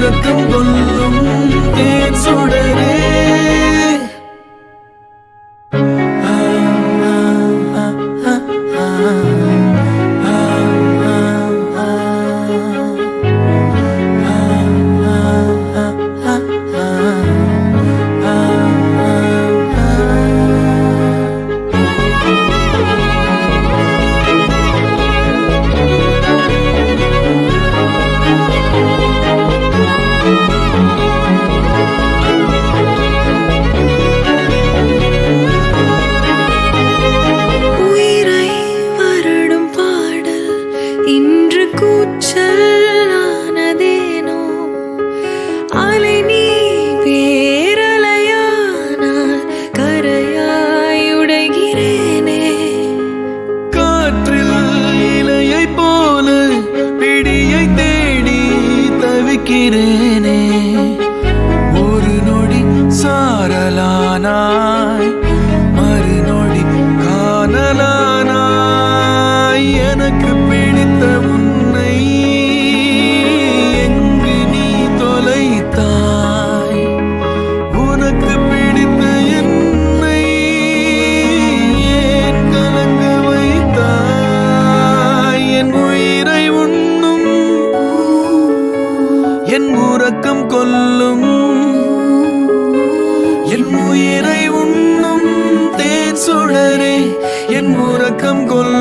உறக்கம் கொள்ளும் தேன் சுடரே. கூச்சலானதேனோ அலை நீ பேரலையானால் கரையாய் உடைகிறேனே. காற்றில் இலையை போல பிடியை தேடி தவிக்கிறேனே. ஒரு நொடி சாரலானாய் மறுநொடி காணலானாய். எனக்கு பிடித்த உன்னை எங்கு நீ தொலைத்தாய். உனக்கு பிடித்த என்னை ஏன் கலங்க வைத்தாய். என் உயிரை உண்ணும் என் உறக்கம் கொல்லும் என் உயிரை உண்ணும் தேன் சுடரே. என் உறக்கம் கொல்லும்